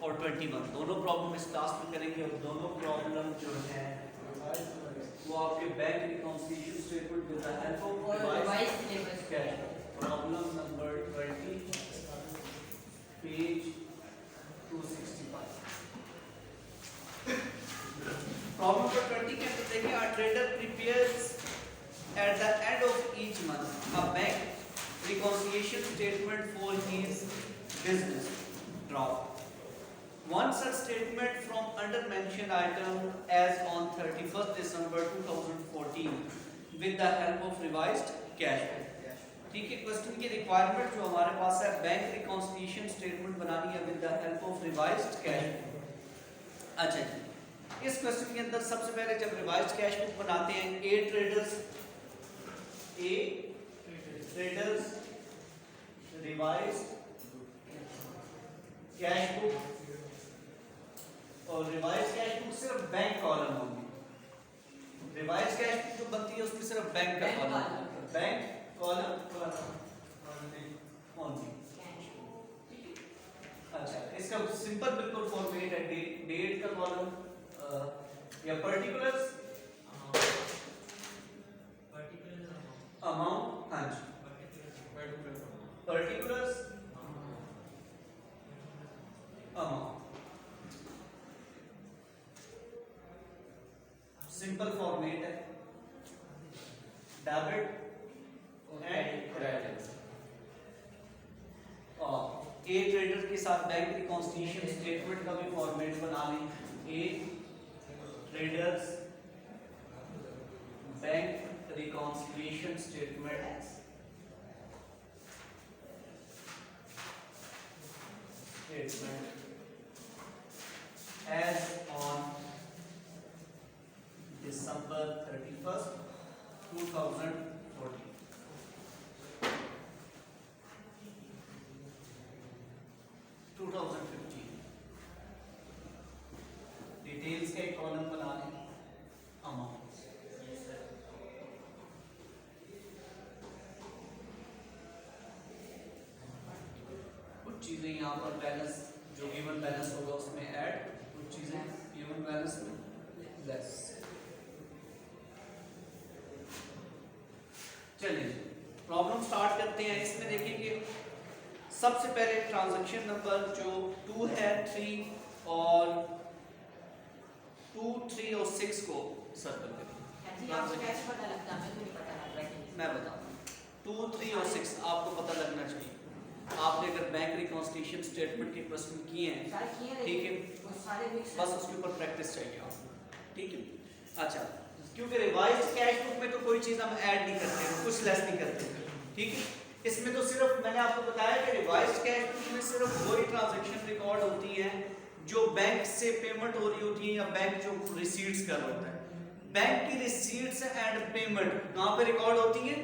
और 21 दोनों प्रॉब्लम इस क्लास में करेंगे और दोनों प्रॉब्लम जो है वो आपके bank reconciliation statement with the help of revised syllabus problem number 20 page 265 problem number 20 के अंदर देखिए a trader prepares at the end of each month a bank reconciliation statement for his business draft. One such statement from under mentioned item as on 31st December 2014 with the help of revised cash flow. ठीक है, question की requirement जो हमारे पास है bank reconciliation statement बनानी है with the help of revised cash flow. अच्छा जी, इस क्वेश्चन के अंदर सबसे पहले जब रिवाइज्ड कैश बुक बनाते हैं ए ट्रेडर्स रिवाइज्ड कैश बुक और रिवाइज्ड कैश बुक सिर्फ बैंक कॉलम होगी। रिवाइज्ड कैश बुक जो बनती है उसमें सिर्फ बैंक का कॉलम, बैंक कॉलम ओनली। अच्छा, इसका सिंपल बिल्कुल फॉर्मेट है, डेट का कॉलम या पर्टिकुलर्स अमाउंट, हाँ जी पर्टिकुलर्स अमाउंट, सिंपल फॉर्मेट है डेबिट एंड क्रेडिट। और ए ट्रेडर के साथ बैंक रिकॉन्सिलिएशन स्टेटमेंट का भी फॉर्मेट बना लें, A traders bank reconciliation statement as on December 31st 2014 2015 details का एक कॉलम बना लें अमाउंट। चीजें यहाँ पर बैलेंस जो गिवन बैलेंस होगा उसमें ऐड, कुछ चीजें गिवन बैलेंस में लेस। चलिए प्रॉब्लम स्टार्ट करते हैं। इसमें देखिए कि सबसे पहले ट्रांजैक्शन नंबर जो 2 है 3 और 2, 3 और 6 को सर्कल करें। मैं बताऊँ 2, 3 और 6 आपको पता लगना चाहिए। आपने अगर बैंक रिकॉन्सिलिएशन स्टेटमेंट के क्वेश्चन किए हैं, ठीक है, बस उसके ऊपर प्रैक्टिस चाहिए आपको, ठीक है। अच्छा, क्योंकि रिवाइज्ड कैश बुक में तो कोई चीज हम ऐड नहीं करते हैं, कुछ लेस नहीं करते, ठीक है। इसमें तो सिर्फ मैंने आपको बताया कि रिवाइज्ड कैश बुक में सिर्फ वही ट्रांजैक्शन रिकॉर्ड होती है जो बैंक से पेमेंट हो रही होती है या बैंक जो रिसीट्स कर रहा होता है। बैंक की रिसीट्स एंड पेमेंट कहाँ पे रिकॉर्ड होती है?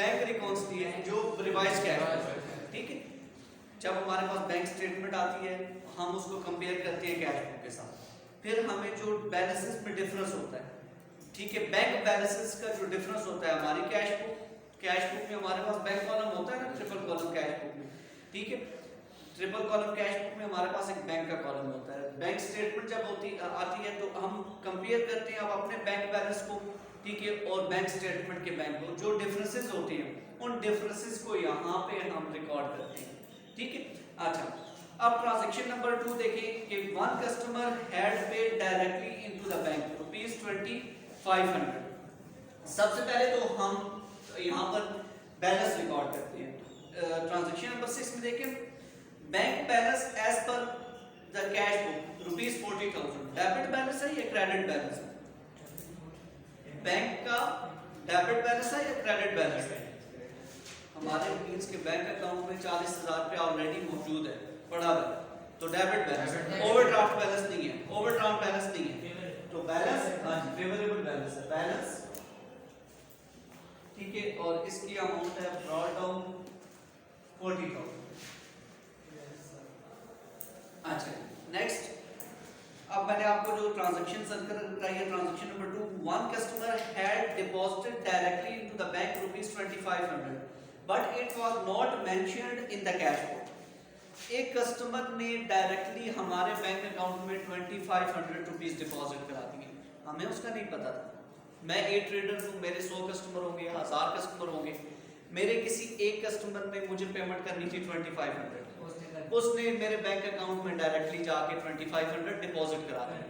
बैंक रिकॉन्सिलिएशन जो रिवाइज्ड कैश बुक, ठीक है। जब हमारे पास बैंक स्टेटमेंट आती है हम उसको कंपेयर करते हैं कैश बुक के साथ, फिर हमें जो बैलेंसेस में डिफरेंस होता है, ठीक है, बैंक बैलेंसेस का जो डिफरेंस होता है हमारी कैश बुक में हमारे पास बैंक कॉलम होता है ना, ट्रिपल कॉलम कैश बुक में, ठीक है। ट्रिपल कॉलम कैश बुक में हमारे पास एक बैंक का कॉलम होता है। बैंक स्टेटमेंट जब आती है तो हम कंपेयर करते हैं अब अपने बैंक बैलेंस को, ठीक है, और बैंक स्टेटमेंट के बैंक को, जो डिफरेंसेस होते हैं उन डिफरेंसेस को यहाँ पे हम रिकॉर्ड करते हैं, ठीक है। अच्छा, अब ट्रांजैक्शन नंबर 2 देखिए कि one customer had paid directly into the bank ₹2500। सबसे पहले तो हम यहाँ पर बैलेंस रिकॉर्ड करते हैं। ट्रांजैक्शन नंबर 6 में देखिए bank balance as per the cash book ₹40,000 debit balance है या क्रेडिट बैलेंस है? बैंक का डेबिट बैलेंस है या क्रेडिट बैलेंस है? हमारे मींस के बैंक अकाउंट में 40,000 रुपया ऑलरेडी मौजूद है, पड़ा है, तो डेबिट बैलेंस, ओवरड्राफ्ट बैलेंस नहीं है, ओवरड्राफ्ट बैलेंस नहीं है, तो बैलेंस, हाँ जी, फेवरेबल बैलेंस है, बैलेंस, ठीक है। और इसकी अमाउंट है ब्रॉट डाउन 40,000। अच्छा, नेक्स्ट, अब मैंने आपको जो ट्रांजैक्शन सर्कल बताई है, transaction number 2, one customer had deposited directly into the bank ₹2500 but it was not mentioned in the cash book. एक कस्टमर ने डायरेक्टली हमारे बैंक अकाउंट में 2500 रुपीज डिपॉजिट करा दिए, हमें उसका नहीं पता था। मैं एक ट्रेडर हूँ, मेरे 100 कस्टमर होंगे, 1000 कस्टमर होंगे, मेरे किसी एक कस्टमर ने मुझे पेमेंट करनी थी 2500, उसने मेरे बैंक अकाउंट में डायरेक्टली जाके 2500 डिपॉजिट करा दिया,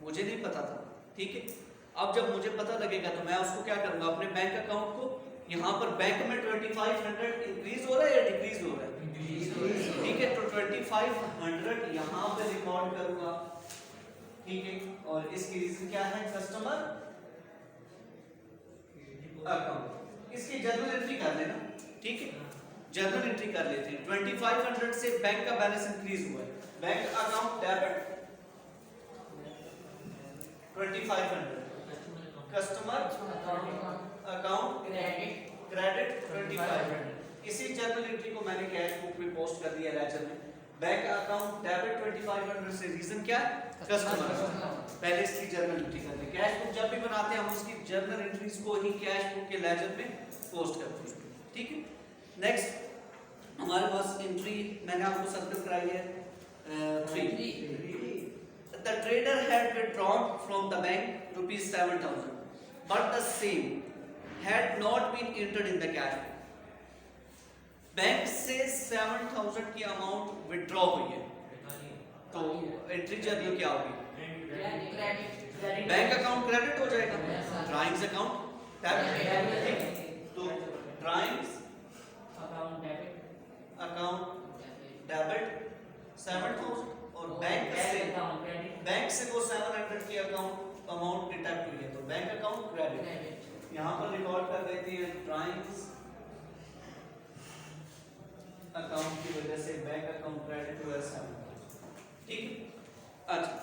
मुझे नहीं पता था। ठीक है, अब जब मुझे पता लगेगा तो मैं उसको क्या करूंगा, अपने बैंक अकाउंट को यहाँ पर बैंक में 2500 इंक्रीज हो रहा है या डिक्रीज हो रहा है? ठीक है, तो 2500 यहाँ पे रिकॉर्ड करूंगा। ठीक है, और इसकी रीजन क्या है? कस्टमर अकाउंट, इसकी जर्नल एंट्री कर लेना। ठीक है, जर्नल एंट्री कर लेते हैं। 2500 से बैंक का बैलेंस इंक्रीज हुआ है, bank account debit 2500, customer account credit 2500। इसी जर्नल एंट्री को मैंने कैश बुक में पोस्ट कर दिया लेजर में। बैंक अकाउंट डेबिट 2500 से, रीजन क्या है? कस्टमर। पहले इसकी जर्नल एंट्री करते हैं। कैश बुक जब भी बनाते हैं हम उसकी जर्नल एंट्रीज को ही कैश बुक के लेजर में पोस्ट करते हैं। ठीक है, नेक्स्ट हमारे पास एंट्री मैंने आपको सर्कल कराई है 3। The trader had withdrawn from the bank rupees 7000, but the same had not been entered in the cash book. Bank से 7000 की अमाउंट विड्रॉ हुई है, तो एंट्री जर्नल क्या होगी? बैंक अकाउंट क्रेडिट हो जाएगा, ड्राइंग्स अकाउंट डेबिट। तो ड्राइंग्स अकाउंट डेबिट 7000 और बैंक से वो 700 की अकाउंट अमाउंट डिडक्ट हुई है, तो बैंक अकाउंट क्रेडिट। यहाँ पर रिकॉर्ड कर देती है ड्राइंग्स अकाउंट की वजह से बैंक अकाउंट क्रेडिट हुआ 700। ठीक है, अच्छा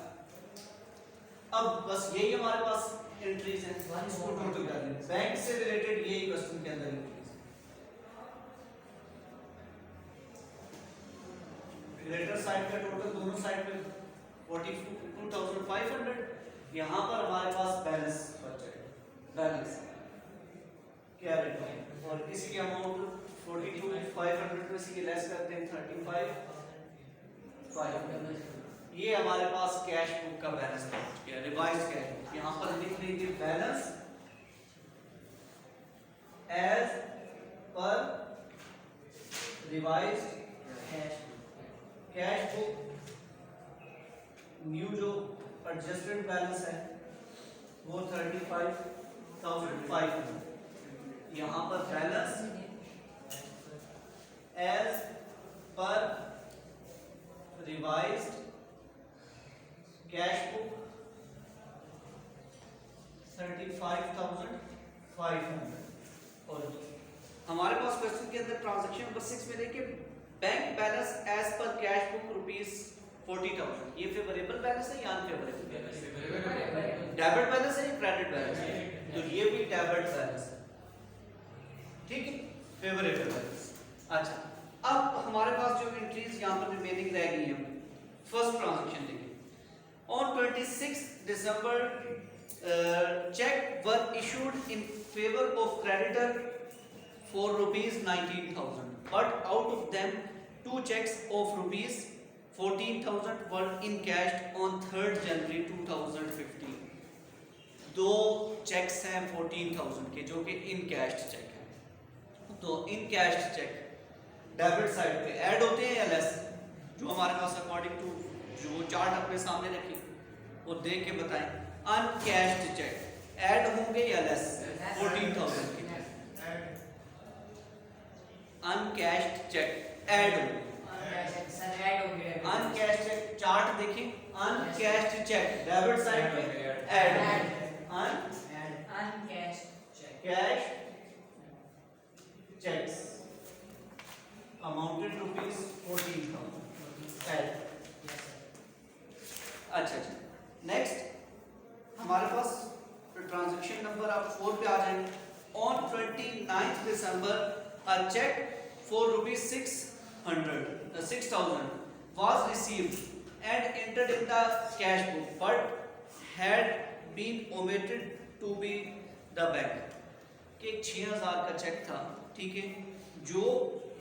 अब बस यही हमारे पास एंट्रीज हैं, इसको टोटल कर लें। बैंक से रिलेटेड यही क्वेश्चन के अंदर एंट्रीज क्रेडिटर साइड का टोटल दोनों साइड पे 42500, यहाँ पर हमारे पास बैलेंस बच जाएगा, बैलेंस कैरेट है, और इसकी अमाउंट 42500 में से लेस करते हैं 35500। ये हमारे पास कैश बुक का बैलेंस पहुंच गया, रिवाइज्ड कैश बुक। यहाँ पर लिख लीजिए बैलेंस एज पर रिवाइज्ड कैश बुक। न्यू जो एडजस्टेड बैलेंस है वो 35500। यहाँ पर बैलेंस एज पर रिवाइज्ड कैश बुक 35500। और हमारे पास क्वेश्चन के अंदर ट्रांजैक्शन नंबर 6 में देखिए bank balance as per cash book ₹40,000। ये फेवरेबल बैलेंस है या अनफेवरेबल बैलेंस? डेबिट बैलेंस है या क्रेडिट बैलेंस है? तो ये भी डेबिट बैलेंस है। ठीक है, फेवरेबल बैलेंस। अच्छा, अब हमारे पास जो एंट्रीज यहाँ पर रिमेनिंग रह गई हैं, फर्स्ट ट्रांजैक्शन देखिए। On 26 December, check were issued in favor of creditor for ₹19,000, but out of them 2 checks of ₹14,000 were encashed on 3rd January 2015। 2 checks हैं 14,000 के जो कि इनकैश्ड चेक हैं। तो इनकैश्ड चेक डेबिट साइड पे ऐड होते हैं या लेस? जो हमारे पास अकॉर्डिंग टू जो चार्ट अपने सामने रखी वो देख के बताएं। अनकैश्ड चेक ऐड होंगे या लेस? 14,000 के अनकैश्ड चेक ऐड होंगे। अनकैश्ड चेक चार्ट देखिए, अनकैश्ड चेक डेबिट साइड पे add, uncashed cash cheques amounted ₹14,000 add. अच्छा, नेक्स्ट हमारे पास ट्रांजैक्शन नंबर आप 4 पे आ जाएंगे। On 29 December a check for ₹6,000 was received and entered in the cash book but had been omitted to be the bank। कि 6,000 का चेक था, ठीक है, जो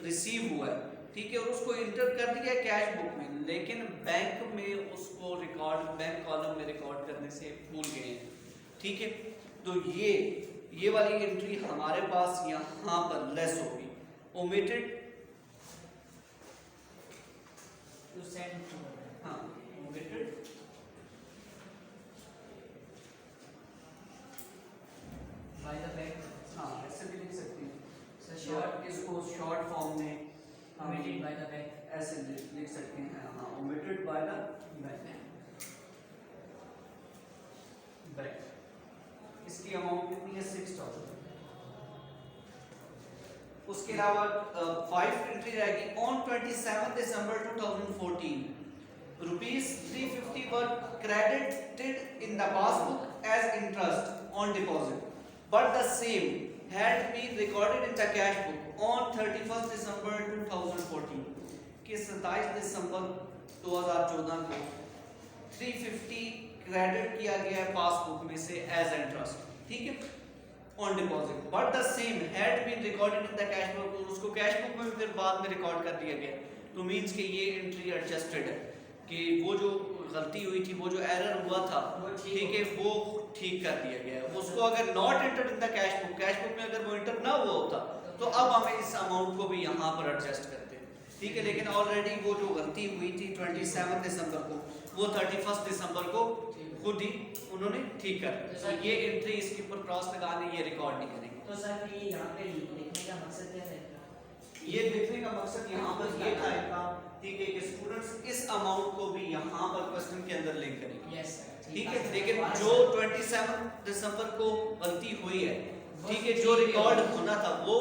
रिसीव हुआ है, ठीक है, और उसको इंटर कर दिया कैश बुक में, लेकिन बैंक में उसको रिकॉर्ड, बैंक कॉलम में रिकॉर्ड करने से भूल गए हैं। ठीक है, तो ये वाली एंट्री हमारे पास यहाँ पर लेस होगी, ओमिटेड टू सेंड, हाँ ओमिटेड बाय द बैंक, हाँ ऐसे भी लिख सकते हैं, शॉर्ट इसको शॉर्ट फॉर्म में omitted by the bank, ऐसे लिख सकते हैं, हाँ ओमिटेड बाय द बैंक। इसकी अमाउंट कितनी है 6000। उसके अलावा 5 एंट्री रहेगी on 27 December 2014 rupees 350 were credited in the passbook as interest on deposit, but the same had been recorded in the cash book on 31st December 2014 कि 27 दिसंबर 2014 को 350 credit किया गया है पासबुक में से एज इंटरेस्ट, ठीक है, on deposit, but the same had been recorded in the cash book, उसको कैश बुक में फिर बाद में रिकॉर्ड कर दिया गया। तो मींस कि ये एंट्री एडजस्टेड है कि वो जो गलती हुई थी, वो जो एरर हुआ था, ठीक है, वो ठीक कर दिया गया है। उसको अगर not entered in the cash book में अगर वो एंटर ना हुआ होता तो अब हमें इस अमाउंट को भी यहाँ पर एडजस्ट करते हैं, ठीक है, लेकिन ऑलरेडी वो जो गलती हुई थी 27 दिसंबर को, वो 31 दिसंबर को खुद ही उन्होंने ठीक कर दिया। तो ये एंट्री इसके ऊपर क्रॉस लगाने, ये रिकॉर्ड नहीं करेंगे। तो सर ये यहाँ पे लिखने का मकसद क्या है? ये लिखने का मकसद यहाँ पर ये था इनका, ठीक है, कि स्टूडेंट्स इस अमाउंट को भी यहाँ पर क्वेश्चन के अंदर लिंक करेंगे। यस ठीक है, लेकिन जो 27 दिसंबर को गलती हुई है, ठीक है, जो रिकॉर्ड होना था वो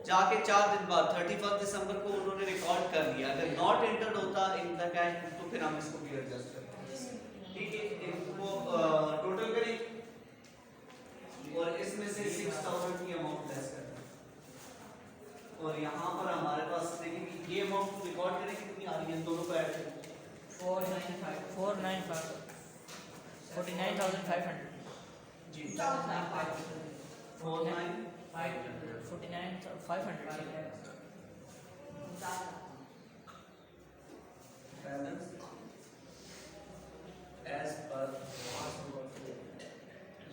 जाके 4 दिन बाद 31 दिसंबर को उन्होंने रिकॉर्ड कर लिया। अगर नॉट एंटर्ड होता इन द कैश बुक तो फिर हम इसको भी एडजस्ट करते हैं, ठीक है। इनको टोटल करें और इसमें से 6000 की अमाउंट लेस करते हैं, और यहाँ पर हमारे पास देखिए कि ये अमाउंट रिकॉर्ड करें कितनी आ रही है, दोनों को ऐड करें 495 49,500 जी 49,500 balance as per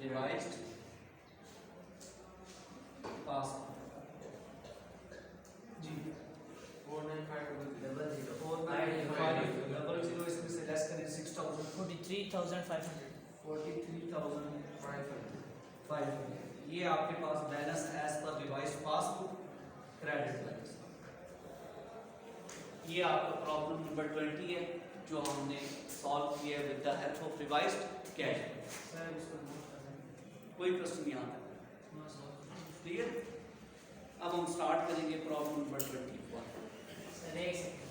revised passbook जी 49500 इसमें से लेस करें 6000 43,500 43,500 ये आपके पास बैलेंस एज पर रिवाइज्ड पासबुक क्रेडिट बैलेंस। ये आपका प्रॉब्लम नंबर 20 है जो हमने सॉल्व किया with the help of revised cash. कोई प्रश्न यहाँ तक क्लियर? अब हम स्टार्ट करेंगे प्रॉब्लम नंबर 21। सर एक सेकंड